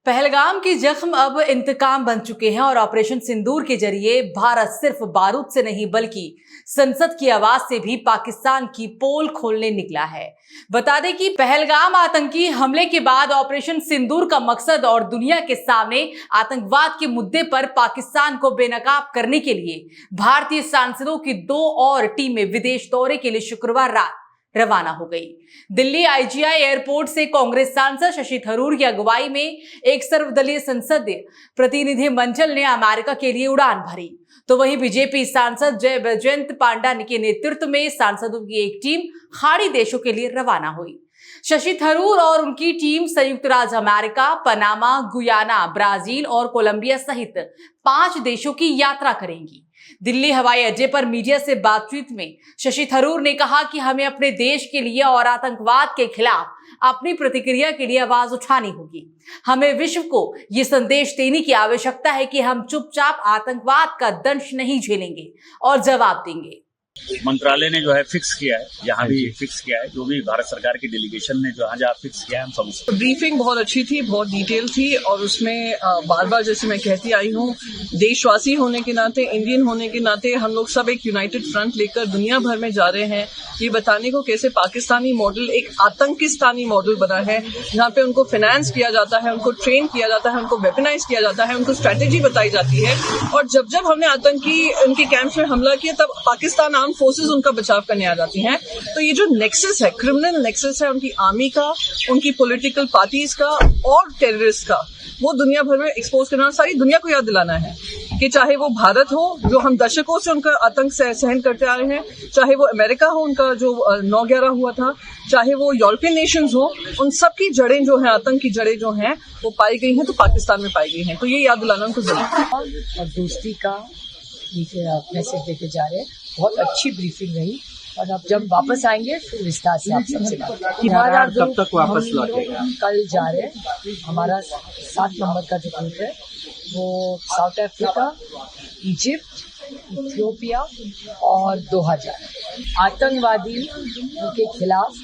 पहलगाम के जख्म अब इंतकाम बन चुके हैं और ऑपरेशन सिंदूर के जरिए भारत सिर्फ बारूद से नहीं बल्कि संसद की आवाज से भी पाकिस्तान की पोल खोलने निकला है। बता दें कि पहलगाम आतंकी हमले के बाद ऑपरेशन सिंदूर का मकसद और दुनिया के सामने आतंकवाद के मुद्दे पर पाकिस्तान को बेनकाब करने के लिए भारतीय सांसदों की 2 और टीमें विदेश दौरे के लिए शुक्रवार रात रवाना हो गई। दिल्ली आईजीआई एयरपोर्ट से कांग्रेस सांसद शशि थरूर की अगुवाई में एक सर्वदलीय संसदीय प्रतिनिधि मंडल ने अमेरिका के लिए उड़ान भरी, तो वहीं बीजेपी सांसद जय बैजयंत पांडा के नेतृत्व में सांसदों की एक टीम खाड़ी देशों के लिए रवाना हुई। शशि थरूर और उनकी टीम संयुक्त राज्य अमेरिका, पनामा, गुयाना, ब्राजील और कोलंबिया सहित 5 देशों की यात्रा करेंगी। दिल्ली हवाई अड्डे पर मीडिया से बातचीत में शशि थरूर ने कहा कि हमें अपने देश के लिए और आतंकवाद के खिलाफ अपनी प्रतिक्रिया के लिए आवाज उठानी होगी। हमें विश्व को ये संदेश देने की आवश्यकता है कि हम चुपचाप आतंकवाद का दंश नहीं झेलेंगे और जवाब देंगे। मंत्रालय ने जो है फिक्स किया है, यहाँ भी फिक्स किया है, जो भी भारत सरकार की डेलीगेशन ने जहाँ फिक्स किया है, हम समझते। ब्रीफिंग बहुत अच्छी थी, बहुत डिटेल थी और उसमें बार बार जैसे मैं कहती आई हूँ, देशवासी होने के नाते, इंडियन होने के नाते हम लोग सब एक यूनाइटेड फ्रंट लेकर दुनिया भर में जा रहे हैं, ये बताने को कैसे पाकिस्तानी मॉडल एक आतंकिस्तानी मॉडल बना है, जहाँ पे उनको फाइनेंस किया जाता है, उनको ट्रेन किया जाता है, उनको वेपनाइज किया जाता है, उनको स्ट्रेटेजी बताई जाती है। और जब जब हमने आतंकी उनके कैंप्स में हमला किया तब पाकिस्तान आर्म फोर्सेस उनका बचाव करने आ जाती हैं। तो ये जो नेक्सस है, क्रिमिनल नेक्सस है उनकी आर्मी का, उनकी पॉलिटिकल पार्टीज का और टेररिस्ट का, वो दुनिया भर में एक्सपोज करना, सारी दुनिया को याद दिलाना है कि चाहे वो भारत हो जो हम दशकों से उनका आतंक सहन करते आ रहे हैं, चाहे वो अमेरिका हो उनका जो 9/11 हुआ था, चाहे वो यूरोपियन नेशंस हो, उन सब की जड़ें जो हैं, आतंक की जड़ें जो हैं वो पाई गई हैं तो पाकिस्तान में पाई गई हैं। तो ये याद दिलाना उनको जरूरी है। और दोस्ती का मैसेज देके जा रहे हैं। बहुत अच्छी ब्रीफिंग रही और अब जब वापस आएंगे फिर विस्तार से आप सबसे बात। कब तक वापस लौटेगा? कल जा रहे हैं। हमारा 7 नंबर का जो ग्रुप है वो साउथ अफ्रीका, इजिप्ट, इथियोपिया और दोहा जा रहे हैं। आतंकवादी के खिलाफ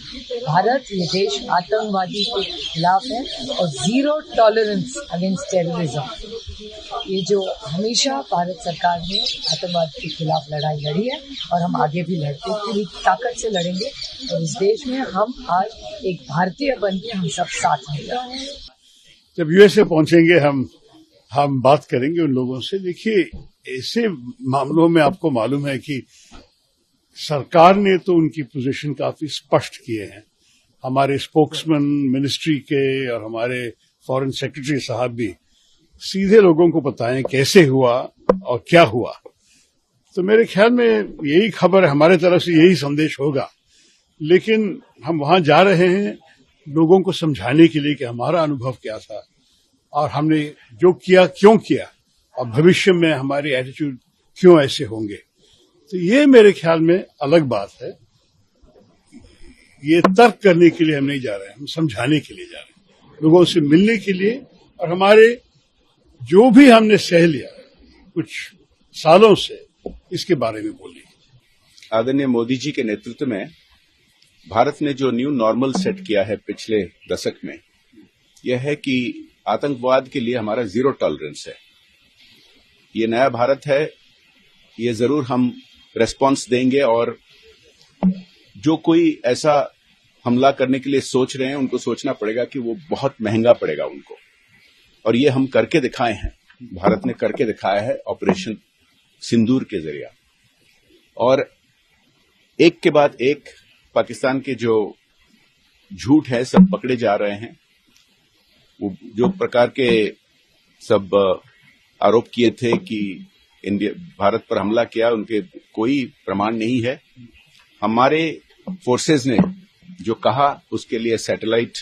भारत, ये देश आतंकवादी के खिलाफ है और 0 टॉलरेंस अगेंस्ट टेररिज्म। ये जो हमेशा भारत सरकार ने आतंकवाद के खिलाफ लड़ाई लड़ी है और हम आगे भी लड़ते पूरी ताकत से लड़ेंगे और इस देश में हम आज एक भारतीय बन के हम सब साथ हैं। जब यूएसए पहुंचेंगे हम बात करेंगे उन लोगों से। देखिए, ऐसे मामलों में आपको मालूम है कि सरकार ने तो उनकी पोजीशन काफी स्पष्ट किए हैं। हमारे स्पोक्समैन मिनिस्ट्री के और हमारे फॉरेन सेक्रेटरी साहब भी सीधे लोगों को बताएं कैसे हुआ और क्या हुआ। तो मेरे ख्याल में यही खबर हमारे तरफ से, यही संदेश होगा। लेकिन हम वहां जा रहे हैं लोगों को समझाने के लिए कि हमारा अनुभव क्या था और हमने जो किया क्यों किया और भविष्य में हमारे एटीट्यूड क्यों ऐसे होंगे। तो ये मेरे ख्याल में अलग बात है। ये तर्क करने के लिए हम नहीं जा रहे हैं, हम समझाने के लिए जा रहे हैं, लोगों से मिलने के लिए। और हमारे जो भी हमने सह लिया कुछ सालों से, इसके बारे में बोलिए। आदरणीय मोदी जी के नेतृत्व में भारत ने जो न्यू नॉर्मल सेट किया है पिछले दशक में, यह है कि आतंकवाद के लिए हमारा 0 टॉलरेंस है। ये नया भारत है, ये जरूर हम रेस्पॉन्स देंगे और जो कोई ऐसा हमला करने के लिए सोच रहे हैं उनको सोचना पड़ेगा कि वो बहुत महंगा पड़ेगा उनको। और ये हम करके दिखाए हैं, भारत ने करके दिखाया है ऑपरेशन सिंदूर के जरिए। और एक के बाद एक पाकिस्तान के जो झूठ है सब पकड़े जा रहे हैं। वो जो प्रकार के सब आरोप किए थे कि इंडिया भारत पर हमला किया, उनके कोई प्रमाण नहीं है। हमारे फोर्सेस ने जो कहा उसके लिए सैटेलाइट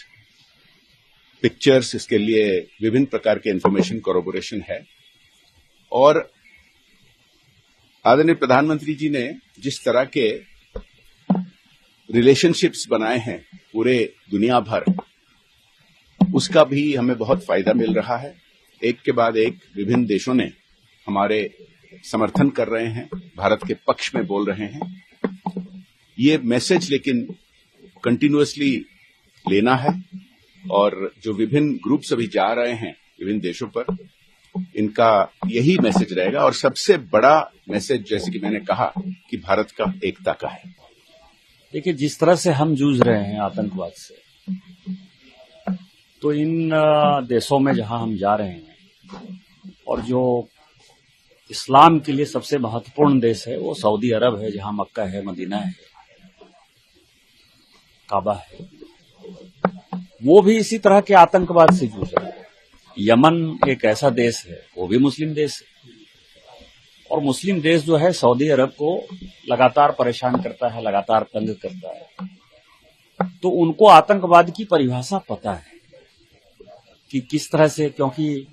पिक्चर्स, इसके लिए विभिन्न प्रकार के इंफॉर्मेशन कोरोबोरेशन है। और आदरणीय प्रधानमंत्री जी ने जिस तरह के रिलेशनशिप्स बनाए हैं पूरे दुनिया भर, उसका भी हमें बहुत फायदा मिल रहा है। एक के बाद एक विभिन्न देशों ने हमारे समर्थन कर रहे हैं, भारत के पक्ष में बोल रहे हैं। ये मैसेज लेकिन कंटिन्यूअसली लेना है और जो विभिन्न ग्रुप्स अभी जा रहे हैं विभिन्न देशों पर, इनका यही मैसेज रहेगा। और सबसे बड़ा मैसेज, जैसे कि मैंने कहा, कि भारत का एकता का है। देखिए, जिस तरह से हम जूझ रहे हैं आतंकवाद से, तो इन देशों में जहां हम जा रहे हैं, और जो इस्लाम के लिए सबसे महत्वपूर्ण देश है वो सऊदी अरब है, जहां मक्का है, मदीना है, काबा है, वो भी इसी तरह के आतंकवाद से जूझ रहा है। यमन एक ऐसा देश है, वो भी मुस्लिम देश है, और मुस्लिम देश जो है सऊदी अरब को लगातार परेशान करता है, लगातार तंग करता है। तो उनको आतंकवाद की परिभाषा पता है कि किस तरह से, क्योंकि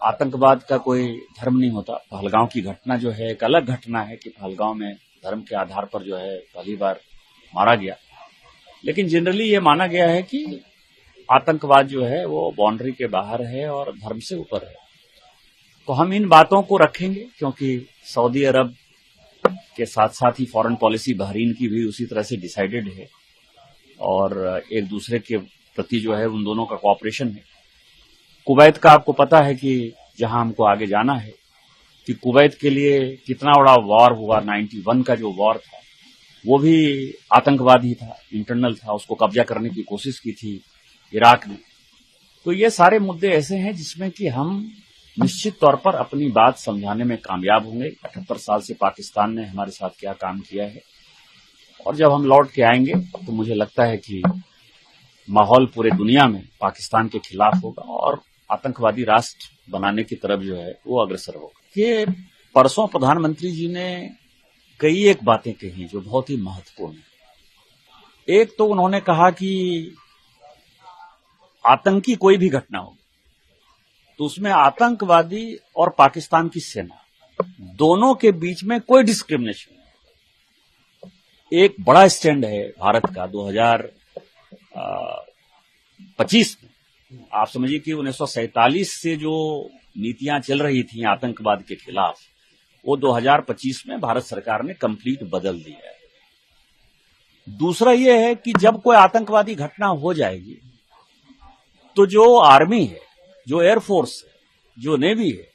आतंकवाद का कोई धर्म नहीं होता। पहलगांव की घटना जो है एक अलग घटना है कि पहलगांव में धर्म के आधार पर जो है पहली बार मारा गया, लेकिन जनरली ये माना गया है कि आतंकवाद जो है वो बाउंड्री के बाहर है और धर्म से ऊपर है। तो हम इन बातों को रखेंगे, क्योंकि सऊदी अरब के साथ साथ ही फॉरेन पॉलिसी बहरीन की भी उसी तरह से डिसाइडेड है, और एक दूसरे के प्रति जो है उन दोनों का कोऑपरेशन है। कुवैत का आपको पता है कि जहां हमको आगे जाना है, कि कुवैत के लिए कितना बड़ा वॉर हुआ। 91 का जो वॉर था वो भी आतंकवादी था, इंटरनल था, उसको कब्जा करने की कोशिश की थी इराक ने। तो ये सारे मुद्दे ऐसे हैं जिसमें कि हम निश्चित तौर पर अपनी बात समझाने में कामयाब होंगे। 78 साल से पाकिस्तान ने हमारे साथ क्या काम किया है, और जब हम लौट के आएंगे तो मुझे लगता है कि माहौल पूरे दुनिया में पाकिस्तान के खिलाफ होगा और आतंकवादी राष्ट्र बनाने की तरफ जो है वो अग्रसर होगा। ये परसों प्रधानमंत्री जी ने कई एक बातें कही जो बहुत ही महत्वपूर्ण है। एक तो उन्होंने कहा कि आतंकी कोई भी घटना हो तो उसमें आतंकवादी और पाकिस्तान की सेना दोनों के बीच में कोई डिस्क्रिमिनेशन नहीं। एक बड़ा स्टैंड है भारत का 2025 में। आप समझिए कि 1947 से जो नीतियां चल रही थी आतंकवाद के खिलाफ, वो 2025 में भारत सरकार ने कंप्लीट बदल दी है। दूसरा ये है कि जब कोई आतंकवादी घटना हो जाएगी तो जो आर्मी है, जो एयरफोर्स है, जो नेवी है,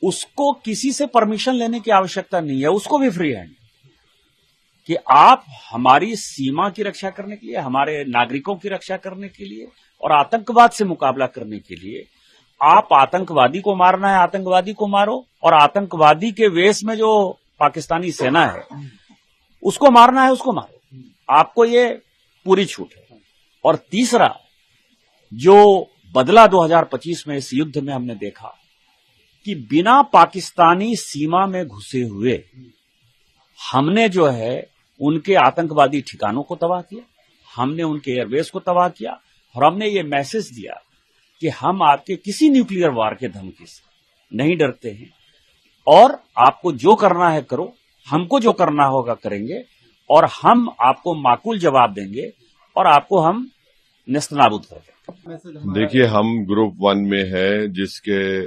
उसको किसी से परमिशन लेने की आवश्यकता नहीं है। उसको भी फ्री हैंड कि आप हमारी सीमा की रक्षा करने के लिए, हमारे नागरिकों की रक्षा करने के लिए और आतंकवाद से मुकाबला करने के लिए आप आतंकवादी को मारना है, आतंकवादी को मारो, और आतंकवादी के वेश में जो पाकिस्तानी सेना है उसको मारना है, उसको मारो। आपको ये पूरी छूट है। और तीसरा, जो बदला 2025 में इस युद्ध में हमने देखा कि बिना पाकिस्तानी सीमा में घुसे हुए हमने जो है उनके आतंकवादी ठिकानों को तबाह किया, हमने उनके एयरबेस को तबाह किया, और हमने ये मैसेज दिया कि हम आपके किसी न्यूक्लियर वार के धमकी से नहीं डरते हैं, और आपको जो करना है करो, हमको जो करना होगा करेंगे, और हम आपको माकूल जवाब देंगे और आपको हम नेस्तनाबूद कर देंगे। देखिए, हम ग्रुप 1 में है, जिसके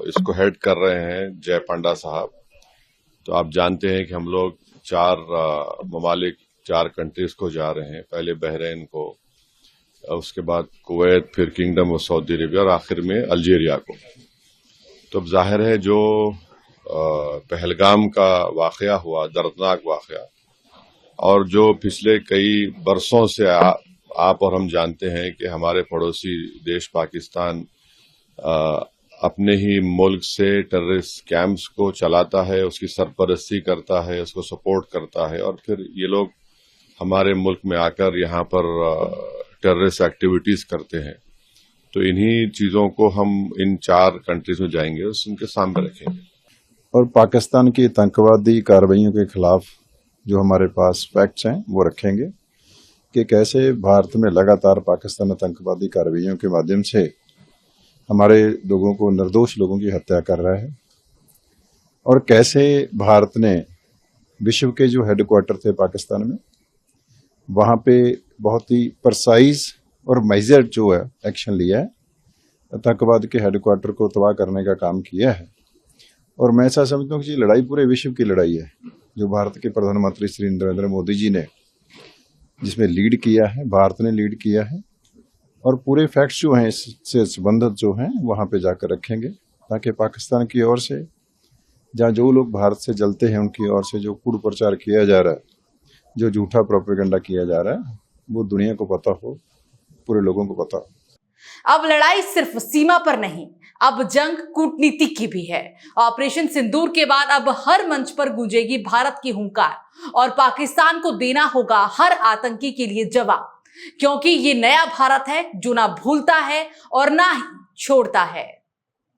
इसको हेड कर रहे हैं जय पांडा साहब। तो आप जानते हैं कि हम लोग 4 ममालिक, 4 कंट्रीज को जा रहे हैं। पहले बहरीन को, उसके बाद कुवैत, फिर किंगडम ऑफ सऊदी अरेबिया और आखिर में अल्जीरिया को। तो अब जाहिर है जो पहलगाम का वाकया हुआ, दर्दनाक वाकया, और जो पिछले कई बरसों से आप और हम जानते हैं कि हमारे पड़ोसी देश पाकिस्तान अपने ही मुल्क से टेररिस्ट कैंप्स को चलाता है, उसकी सरपरस्ती करता है, उसको सपोर्ट करता है, और फिर ये लोग हमारे मुल्क में आकर यहाँ पर टेररिस्ट एक्टिविटीज करते हैं। तो इन्हीं चीजों को हम इन 4 कंट्रीज में जाएंगे और उनके सामने रखेंगे। और पाकिस्तान की आतंकवादी कार्रवाइयों के खिलाफ जो हमारे पास फैक्ट्स हैं वो रखेंगे कि कैसे भारत में लगातार पाकिस्तान आतंकवादी कार्रवाइयों के माध्यम से हमारे लोगों को, निर्दोष लोगों की हत्या कर रहा है, और कैसे भारत ने विश्व के जो हेडक्वार्टर थे पाकिस्तान में, वहां पे बहुत ही परसाइज और मेजर्ड जो है एक्शन लिया है, आतंकवाद के हेडक्वार्टर को तबाह करने का काम किया है। और मैं ऐसा समझता हूँ कि ये लड़ाई पूरे विश्व की लड़ाई है, जो भारत के प्रधानमंत्री श्री नरेंद्र मोदी जी ने जिसमें लीड किया है, भारत ने लीड किया है, और पूरे फैक्ट्स जो हैं इससे संबंधित जो हैं वहां पे जाकर रखेंगे, ताकि पाकिस्तान की ओर से जहाँ जो लोग भारत से जलते हैं उनकी ओर से जो कूड़ प्रचार किया जा रहा है, जो झूठा प्रोपेगेंडा किया जा रहा है, वो दुनिया को पता हो, पूरे लोगों को पता हो। अब लड़ाई सिर्फ सीमा पर नहीं, अब जंग कूटनीति की भी है। ऑपरेशन सिंदूर के बाद अब हर मंच पर गूंजेगी भारत की हुंकार और पाकिस्तान को देना होगा हर आतंकी के लिए जवाब, क्योंकि ये नया भारत है जो ना भूलता है और ना ही छोड़ता है।